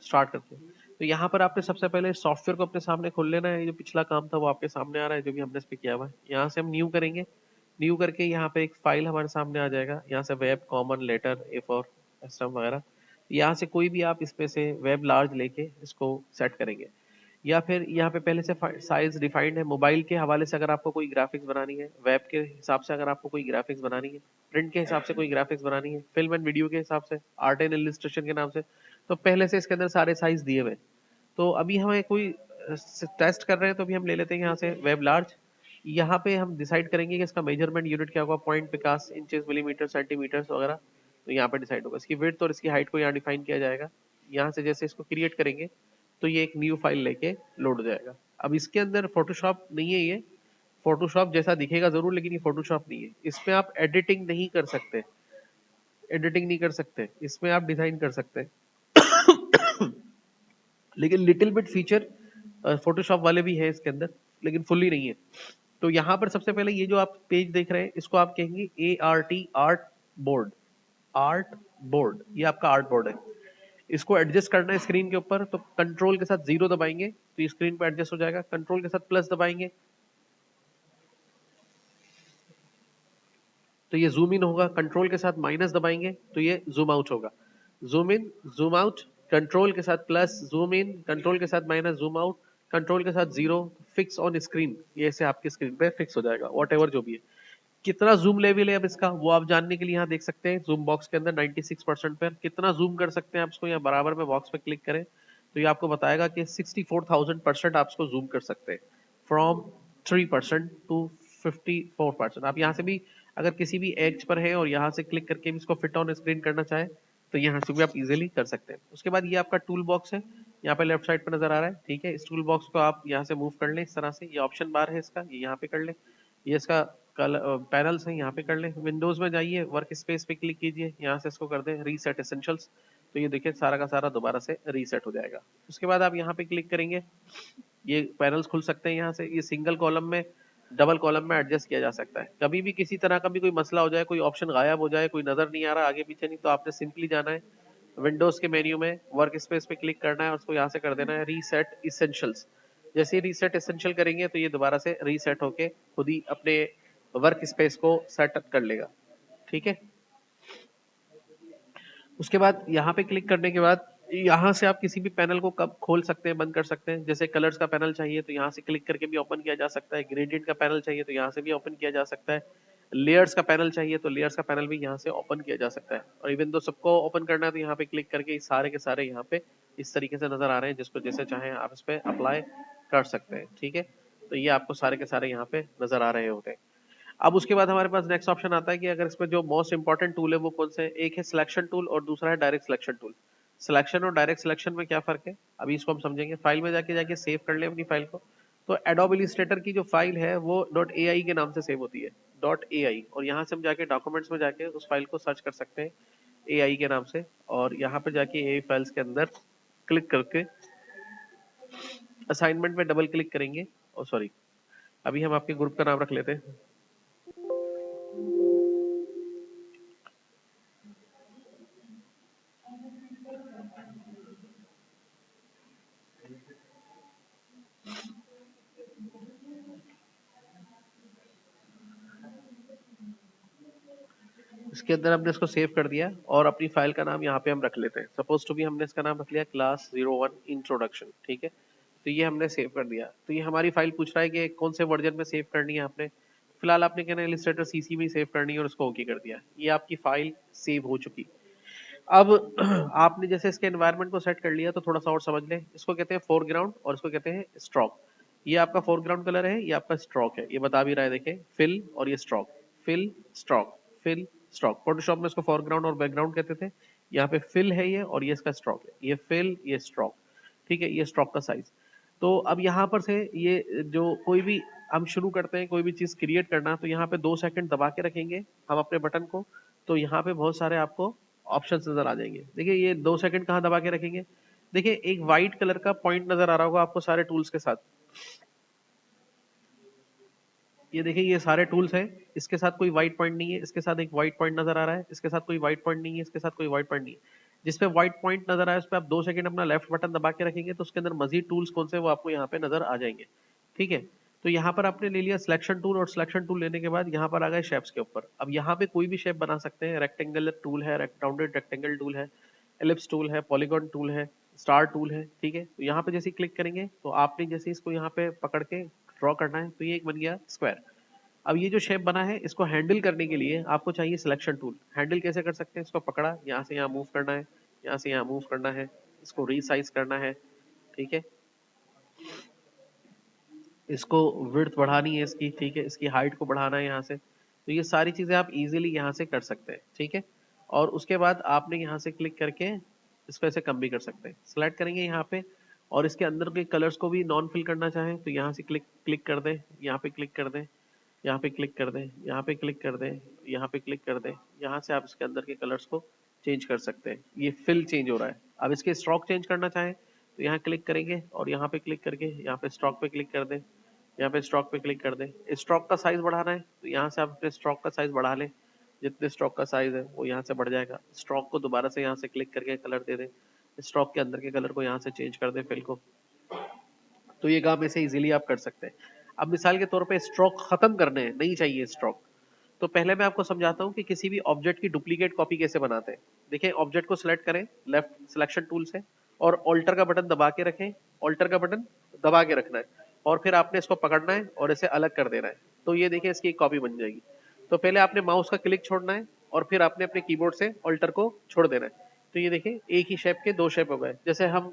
Start करते हैं। तो यहाँ पर आपने सबसे पहले सॉफ्टवेयर को अपने सामने खोल लेना है। ये जो पिछला काम था वो आपके सामने आ रहा है, जो भी हमने इस पे किया हुआ है। यहाँ से हम न्यू करेंगे, न्यू करके यहाँ पे एक फाइल हमारे सामने आ जाएगा। यहाँ से web common letter A4 esteem वगैरह, यहाँ से कोई भी आप इसमें से वेब लार्ज लेके इसको सेट करेंगे। या फिर यहाँ पे पहले से साइज डिफाइंड है। मोबाइल के हवाले से अगर आपको कोई ग्राफिक्स बनानी है, वेब के हिसाब से अगर आपको कोई ग्राफिक्स बनानी है, प्रिंट के हिसाब से कोई ग्राफिक्स बनानी है, फिल्म एंड वीडियो के हिसाब से, आर्ट एंड इलिस्ट्रेशन के नाम से, तो पहले से इसके अंदर सारे साइज दिए हुए। तो अभी हमें कोई टेस्ट कर रहे हैं, तो अभी हम ले लेते हैं यहाँ से वेब लार्ज। यहाँ पे हम डिसाइड करेंगे कि इसका मेजरमेंट यूनिट क्या होगा, पॉइंट पिकास, इंचेस, मिलीमीटर, सेंटीमीटर वगैरह। तो यहाँ पे डिसाइड होगा। इसकी विड्थ और इसकी हाइट को यहाँ डिफाइन किया जाएगा। यहाँ से जैसे इसको क्रिएट करेंगे तो ये एक न्यू फाइल लेके लोड हो जाएगा। अब इसके अंदर फोटोशॉप नहीं है, ये फोटोशॉप जैसा दिखेगा जरूर, लेकिन ये फोटोशॉप नहीं है। इसमें आप एडिटिंग नहीं कर सकते, एडिटिंग नहीं कर सकते, इसमें आप डिजाइन कर सकते हैं। लेकिन लिटिल बिट फीचर फोटोशॉप वाले भी है इसके अंदर, लेकिन फुल्ली नहीं है। तो यहाँ पर सबसे पहले ये जो आप पेज देख रहे हैं, इसको आप कहेंगे ART, art board. Art board, ये आपका आर्ट बोर्ड है। इसको एडजस्ट करना है स्क्रीन के ऊपर, तो कंट्रोल के साथ 0 दबाएंगे तो ये स्क्रीन पर एडजस्ट हो जाएगा। कंट्रोल के साथ प्लस दबाएंगे तो ये जूम इन होगा। कंट्रोल के साथ माइनस दबाएंगे तो ये जूम आउट होगा। Zoom in, zoom out, control के साथ प्लस जूम इन, कंट्रोल के साथ माइनस जूम आउट, कंट्रोल के साथ 0 फिक्स ऑन स्क्रीन। ये ऐसे आपकी स्क्रीन पे फिक्स हो जाएगा, वॉट एवर जो भी है। कितना जूम लेवल है अब इसका, वो आप जानने के लिए यहाँ देख सकते हैं जूम बॉक्स के अंदर 96% पर कितना जूम कर सकते हैं आप इसको। यहाँ बराबर में बॉक्स पे क्लिक करें तो ये आपको बताएगा कि 64,000% आप इसको जूम कर सकते हैं, फ्रॉम 3% टू 54%। आप यहाँ से भी अगर किसी भी एज पर है और यहाँ से क्लिक करके भी इसको फिट ऑन स्क्रीन करना चाहे तो यहाँ से भी आप इजीली कर सकते हैं। उसके बाद ये आपका टूल बॉक्स है, यहाँ पे लेफ्ट साइड पे नजर आ रहा है, ठीक है। इस टूल बॉक्स को आप यहाँ से मूव कर लें इस तरह से। ये ऑप्शन बार है इसका, ये यहाँ पे कर लें। ये इसका पैनल्स हैं, यहाँ पे कर लें। विंडोज में जाइए, वर्क स्पेस पे क्लिक कीजिए, यहाँ से इसको कर दें रीसेट एसेंशियल्स। तो ये देखिए सारा का सारा दोबारा से रीसेट हो जाएगा। उसके बाद आप यहाँ पे क्लिक करेंगे, ये पैनल्स खुल सकते हैं। यहाँ से ये सिंगल कॉलम में, डबल कॉलम में एडजस्ट किया जा सकता है। कभी भी किसी तरह का भी कोई मसला हो जाए, कोई ऑप्शन गायब हो जाए, कोई नजर नहीं आ रहा आगे पीछे नहीं, तो आपने सिंपली जाना है विंडोज के मेन्यू में, वर्क स्पेस पे क्लिक करना है और उसको यहाँ से कर देना है रीसेट इसेंशियल्स। जैसे ही रीसेट एसेंशियल करेंगे तो ये दोबारा से रीसेट होके खुद ही अपने वर्क स्पेस को सेटअप कर लेगा, ठीक है। उसके बाद यहाँ पे क्लिक करने के बाद यहाँ से आप किसी भी पैनल को कब खोल सकते हैं, बंद कर सकते हैं। जैसे कलर्स का पैनल चाहिए तो यहाँ से क्लिक करके भी ओपन किया जा सकता है। ग्रेडियंट का पैनल चाहिए तो यहाँ से भी ओपन किया जा सकता है। लेयर्स का पैनल चाहिए तो लेयर्स का पैनल भी यहाँ से ओपन किया जा सकता है। और इवन दो सबको ओपन करना है तो यहाँ पे क्लिक करके सारे के सारे यहाँ पे इस तरीके से नजर आ रहे हैं, जिसको जैसे चाहे आप इस पे अप्लाई कर सकते हैं, ठीक है। तो ये आपको सारे के सारे यहाँ पे नजर आ रहे होते हैं। अब उसके बाद हमारे पास नेक्स्ट ऑप्शन आता है कि अगर इसमें जो मोस्ट इंपॉर्टेंट टूल है वो कौन से है। एक है सिलेक्शन टूल और दूसरा है डायरेक्ट सिलेक्शन टूल। सिलेक्शन और डायरेक्ट सिलेक्शन में क्या फर्क है, अभी इसको हम समझेंगे। फाइल में जाके जाके सेव कर ले अपनी फाइल को। तो एडोब इलस्ट्रेटर की जो फाइल है वो .ai के नाम से सेव होती है, .ai। और यहाँ से हम जाके डॉक्यूमेंट्स में जाके उस फाइल को सर्च कर सकते हैं AI के नाम से। और यहाँ पे जाके AI फाइल्स के अंदर क्लिक करके असाइनमेंट में डबल क्लिक करेंगे। और सॉरी, अभी हम आपके ग्रुप का नाम रख लेते हैं। इसके अंदर हमने इसको सेव कर दिया और अपनी फाइल का नाम यहाँ पे हम रख लेते हैं। सपोज टू भी हमने इसका नाम रख लिया क्लास 01 इंट्रोडक्शन, ठीक है। तो ये हमने सेव कर दिया। तो ये हमारी फाइल पूछ रहा है कि कौन से वर्जन में सेव करनी है आपने। फिलहाल आपने कहना है इलस्ट्रेटर CC में सेव करनी है और उसको ओके कर दिया। ये आपकी फाइल सेव हो चुकी। अब आपने जैसे इसके एनवायरनमेंट को सेट कर लिया तो थोड़ा सा और समझ लें। इसको कहते हैं फोरग्राउंड और इसको कहते हैं स्ट्रोक। ये आपका फोरग्राउंड कलर है, ये आपका स्ट्रोक है। ये बता भी रहा है, देखें, फिल और ये stroke, fill stroke, fill stroke. Photoshop में इसको फोरग्राउंड और बैकग्राउंड कहते थे। यहाँ पे फिल है ये और ये इसका स्ट्रोक है। ये फिल, ये स्ट्रोक, ठीक है। ये स्ट्रोक का साइज। तो अब यहाँ पर से ये जो कोई भी हम शुरू करते हैं कोई भी चीज क्रिएट करना, तो यहाँ पे 2 सेकंड दबा के रखेंगे हम अपने बटन को। तो यहाँ पे बहुत सारे आपको ऑप्शन नजर आ जाएंगे। देखिए ये 2 सेकंड कहाँ दबा के रखेंगे। देखिए एक व्हाइट कलर का पॉइंट नजर आ रहा होगा आपको सारे टूल्स के साथ। ये देखिए ये सारे टूल्स हैं, इसके साथ कोई व्हाइट पॉइंट नहीं है, इसके साथ एक व्हाइट पॉइंट नजर आ रहा है, इसके साथ कोई व्हाइट पॉइंट नहीं है, इसके साथ कोई व्हाइट पॉइंट नहीं है। जिसपे व्हाइट पॉइंट नजर आए उस पर आप 2 सेकंड अपना लेफ्ट बटन दबा के रखेंगे तो उसके अंदर मजीद टूल्स कौन से वो आपको यहाँ पे नजर आ जाएंगे। ठीक है, तो यहाँ पर आपने ले लिया सिलेक्शन टूल, और सिलेक्शन टूल लेने के बाद यहाँ पर आ गए शेप्स के ऊपर। अब यहाँ पे कोई भी शेप बना सकते हैं, रेक्टेंगल टूल है, राउंडेड रेक्टेंगल टूल है, एलिप्स टूल है, पॉलीगॉन टूल है, स्टार टूल है। ठीक है, तो यहाँ पे जैसे क्लिक करेंगे तो आपने जैसे इसको यहाँ पे पकड़ के ड्रॉ करना है तो ये एक बन गया स्क्वायर। अब ये जो शेप बना है इसको हैंडल करने के लिए आपको चाहिए सिलेक्शन टूल। हैंडल कैसे कर सकते हैं, इसको पकड़ा, यहाँ से यहाँ मूव करना है, यहाँ से यहाँ मूव करना है, इसको रीसाइज करना है। ठीक है, इसको विड्थ बढ़ानी है इसकी, ठीक है, इसकी हाइट को बढ़ाना है यहाँ से। तो ये सारी चीजें आप इजीली यहाँ से कर सकते हैं। ठीक है, और उसके बाद आपने यहाँ से क्लिक करके इसको ऐसे कम भी कर सकते हैं। सिलेक्ट करेंगे यहाँ पे, और इसके अंदर के कलर्स को भी नॉन फिल करना चाहें तो यहाँ से क्लिक क्लिक कर दें, यहाँ पे क्लिक कर दें, यहाँ पे क्लिक कर दें, यहाँ पे क्लिक कर दें, यहाँ पे क्लिक कर दें। यहाँ से आप इसके अंदर के कलर्स को चेंज कर सकते हैं। ये फिल चेंज हो रहा है। अब इसके स्ट्रोक चेंज करना चाहें तो यहाँ क्लिक करेंगे और यहाँ पे क्लिक करके यहाँ पे स्ट्रोक पे क्लिक कर दें, यहाँ पे स्ट्रोक पे क्लिक कर दें। स्ट्रोक का साइज बढ़ाना है तो यहाँ से आप अपने स्ट्रोक का साइज बढ़ा लें, जितने स्ट्रोक का साइज है वो यहाँ से बढ़ जाएगा। स्ट्रोक को दोबारा से यहाँ से क्लिक करके कलर दे दें, स्ट्रोक के अंदर के कलर को यहाँ से चेंज कर दें फिल को। तो ये काम ऐसे इजीली आप कर सकते हैं। अब मिसाल के तौर पे स्ट्रोक खत्म करने हैं, नहीं चाहिए स्ट्रोक, तो पहले मैं आपको समझाता हूँ कि किसी भी ऑब्जेक्ट की डुप्लीकेट कॉपी कैसे बनाते हैं। देखिए, ऑब्जेक्ट को सिलेक्ट करें लेफ्ट सिलेक्शन टूल से, और ऑल्टर का बटन दबा के रखें, ऑल्टर का बटन दबा के रखना है, और फिर आपने इसको पकड़ना है और इसे अलग कर देना है। तो ये देखिए इसकी एक कॉपी बन जाएगी। तो पहले आपने माउस का क्लिक छोड़ना है और फिर आपने अपने कीबोर्ड से ऑल्टर को छोड़ देना है। तो ये देखिए एक ही शेप के 2 शेप हो गए। जैसे हम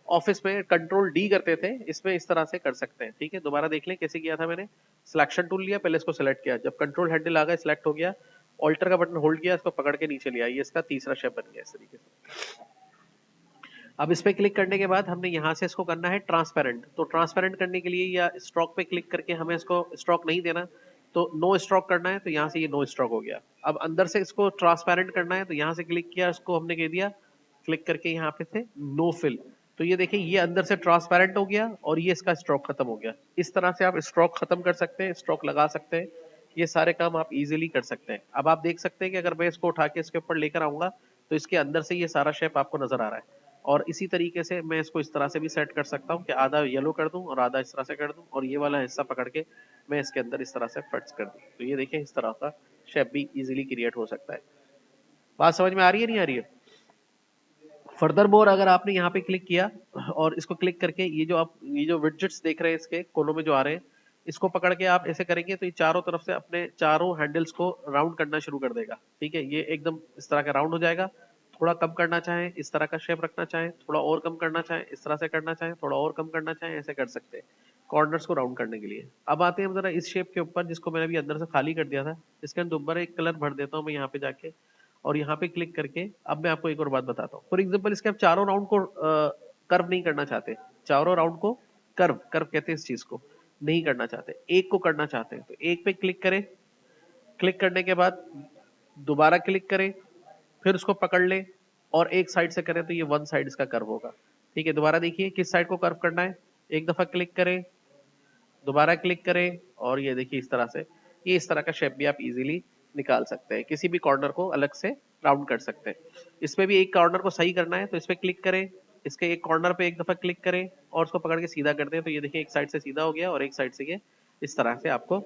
ऑफिस में कंट्रोल डी करते थे, इसमें इस तरह से कर सकते हैं। ठीक है, दोबारा देख लें कैसे किया था मैंने। सिलेक्शन टूल लिया, पहले इसको सिलेक्ट किया, जब कंट्रोल हैंडल आ गया सिलेक्ट हो गया, ऑल्टर का बटन होल्ड किया, इसको पकड़ के नीचे लिया, ये इसका तीसरा शेप बन गया इस तरीके से। अब इस पे क्लिक करने के बाद हमने यहाँ से इसको करना है ट्रांसपेरेंट। तो ट्रांसपेरेंट करने के लिए या स्ट्रोक पे क्लिक करके हमें इसको स्ट्रोक नहीं देना, तो नो स्ट्रोक करना है, तो यहाँ से ये नो स्ट्रोक हो गया। अब अंदर से इसको ट्रांसपेरेंट करना है तो यहाँ से क्लिक किया, इसको हमने कह दिया क्लिक करके यहाँ पे से नो फिल। तो ये देखिए ये अंदर से ट्रांसपेरेंट हो गया और ये इसका स्ट्रोक खत्म हो गया। इस तरह से आप स्ट्रोक खत्म कर सकते हैं, स्ट्रोक लगा सकते हैं। ये सारे काम आप इजीली कर सकते हैं। अब आप देख सकते हैं कि अगर मैं इसको उठा के इसके ऊपर लेकर आऊंगा तो इसके अंदर से ये सारा शेप आपको नजर आ रहा है। और इसी तरीके से मैं इसको इस तरह से भी सेट कर सकता हूँ कि आधा येलो कर दूं और आधा इस तरह से कर दूं, और ये वाला हिस्सा पकड़ के मैं इसके अंदर इस तरह से फिट्स कर दूं। तो ये देखिए इस तरह का शेप भी इजीली क्रिएट हो सकता है। बात समझ में आ रही है, नहीं आ रही है? फर्दर मोर अगर आपने यहाँ पे क्लिक किया और इसको क्लिक करके ये जो विडजेट्स देख रहे हैं इसके कोनों में जो आ रहे हैं, इसको पकड़ के आप ऐसे करेंगे तो ये चारों तरफ से अपने चारों हैंडल्स को राउंड करना शुरू कर देगा। ठीक है, ये एकदम इस तरह का राउंड हो जाएगा। थोड़ा कम करना चाहें इस तरह का शेप रखना चाहें, थोड़ा और कम करना चाहें इस तरह से करना चाहें, थोड़ा और कम करना चाहें, ऐसे कर सकते हैं कॉर्नर्स को राउंड करने के लिए। अब आते हैं हम जरा इस शेप के ऊपर जिसको मैंने अभी अंदर से खाली कर दिया था, इसके अंदर दोबारा एक कलर भर देता हूँ मैं यहाँ पे जाके, और यहाँ पे क्लिक करके अब मैं आपको एक और बात बताता हूँ। फॉर एग्जाम्पल इसके आप चारों राउंड को कर्व नहीं करना चाहते, चारों राउंड को कर्व कर्व कहते हैं इस चीज को, नहीं करना चाहते, एक को करना चाहते हैं, तो एक पे क्लिक करें, क्लिक करने के बाद दोबारा क्लिक करें, फिर उसको पकड़ लें और एक साइड से करें तो ये वन साइड इसका कर्व होगा। ठीक है, दोबारा देखिए किस साइड को कर्व करना है, एक दफा क्लिक करें, दोबारा क्लिक करें, और ये देखिए इस तरह से, ये इस तरह का शेप भी आप इजीली निकाल सकते हैं। किसी भी कॉर्नर को अलग से राउंड कर सकते हैं। इसमें भी एक कॉर्नर को सही करना है तो इस पे क्लिक करें, इसके एक कॉर्नर पे एक दफा क्लिक करें और उसको पकड़ के सीधा कर दें, तो ये देखिए एक साइड से सीधा हो गया और एक साइड से ये इस तरह से आपको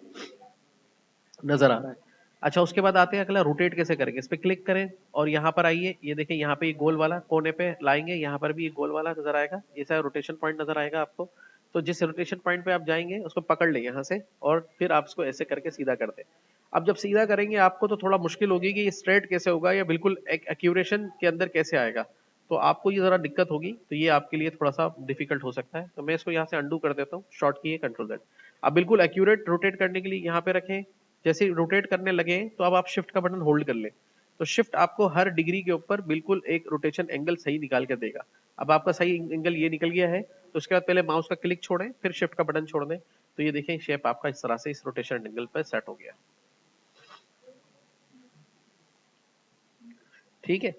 नजर आ रहा है। अच्छा, उसके बाद आते हैं अगला रोटेट कैसे करेंगे। इस पे क्लिक करें और यहाँ पर आइए, ये देखिए यहाँ पे ये गोल वाला कोने पे लाएंगे, यहाँ पर भी ये गोल वाला नजर आएगा, ये सारा रोटेशन पॉइंट नजर आएगा आपको। तो जिस रोटेशन पॉइंट पे आप जाएंगे उसको पकड़ लें यहाँ से और फिर आप इसको ऐसे करके सीधा कर दें। अब जब सीधा करेंगे आपको तो थोड़ा मुश्किल होगी कि ये स्ट्रेट कैसे होगा या बिल्कुल एक्यूरेशन के अंदर कैसे आएगा, तो आपको ये जरा दिक्कत होगी, तो ये आपके लिए थोड़ा सा डिफिकल्ट हो सकता है। तो मैं इसको यहाँ से अंडू कर देता हूँ, शॉर्ट की कंट्रोल Z। अब बिल्कुल एक्यूरेट रोटेट करने के लिए यहाँ पे रखें, जैसे रोटेट करने लगे तो अब आप शिफ्ट का बटन होल्ड कर लें, तो शिफ्ट आपको हर डिग्री के ऊपर बिल्कुल एक रोटेशन एंगल सही निकाल कर देगा। अब आपका सही एंगल ये निकल गया है, तो उसके बाद पहले माउस का क्लिक छोड़ें फिर शिफ्ट का बटन छोड़ दें, तो ये देखें शेप आपका इस तरह से इस रोटेशन एंगल पर सेट हो गया। ठीक है,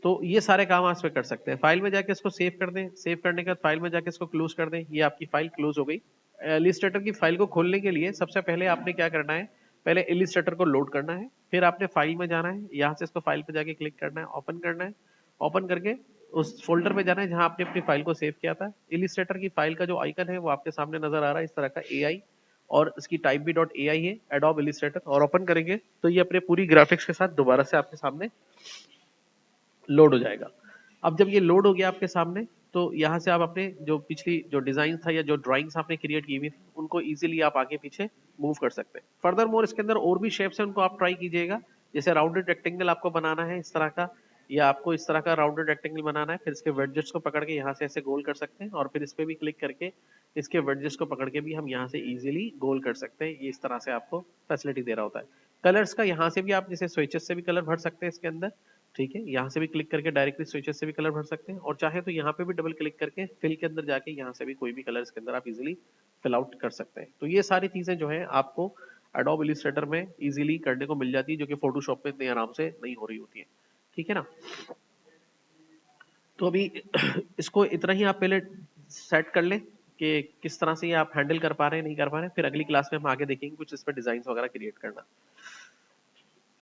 तो ये सारे काम आप इसमें कर सकते हैं। फाइल में जाके इसको सेव कर दें, सेव करने के बाद फाइल में जाके इसको क्लोज कर दें, ये आपकी फाइल क्लोज हो गई। इलिस्ट्रेटर की फाइल को खोलने के लिए सबसे पहले आपने क्या करना है, पहले इलिस्ट्रेटर को लोड करना है, फिर आपने फाइल में जाना है, यहाँ से इसको फाइल पे जाके क्लिक करना है, ओपन करना है, ओपन करके उस फोल्डर में जाना है जहां आपने अपनी फाइल को सेव किया था। इलिस्ट्रेटर की फाइल का जो आइकन है वो आपके सामने नजर आ रहा है इस तरह का एआई, और इसकी टाइप भी डॉट एआई है, एडोब इलिस्ट्रेटर, और ओपन करेंगे तो ये अपने पूरी ग्राफिक्स के साथ दोबारा से आपके सामने लोड हो जाएगा। अब जब ये लोड हो गया आपके सामने, तो यहाँ से आप अपने जो पिछली जो डिजाइन था या जो ड्राइंग्स आपने क्रिएट की हुई थी उनको इजीली आप आगे पीछे मूव कर सकते हैं। फर्दर मोर इसके अंदर और भी शेप्स हैं, उनको आप ट्राई कीजिएगा। जैसे राउंडेड रेक्टेंगल आपको बनाना है इस तरह का, या आपको इस तरह का राउंडेड रेक्टेंगल बनाना है, फिर इसके वेडजेस को पकड़ के यहाँ से ऐसे गोल कर सकते हैं, और फिर इस पे भी क्लिक करके इसके वेडजेस को पकड़ के भी हम यहाँ से इजीली गोल कर सकते हैं। ये इस तरह से आपको फैसिलिटी दे रहा होता है। कलर्स का यहाँ से भी आप जैसे स्विचेस से भी कलर भर सकते हैं इसके अंदर, ठीक है। यहाँ से भी क्लिक करके डायरेक्टली स्विचेस से भी कलर भर सकते हैं, और चाहे तो यहाँ पे भी डबल क्लिक करके फिल के अंदर जाके यहाँ से भी कोई भी कलर इसके अंदर आप इजीली फिल आउट कर सकते हैं। तो ये सारी चीजें जो है आपको एडोब इलिस्ट्रेटर में इजीली करने को मिल जाती है, जो कि फोटोशॉप में इतनी आराम से नहीं हो रही होती है, ठीक है ना। तो अभी इसको इतना ही आप पहले सेट कर लें कि किस तरह से ये आप हैंडल कर पा रहे हैं नहीं कर पा रहे हैं, फिर अगली क्लास में हम आगे देखेंगे कुछ इस पर डिजाइन वगैरह क्रिएट करना।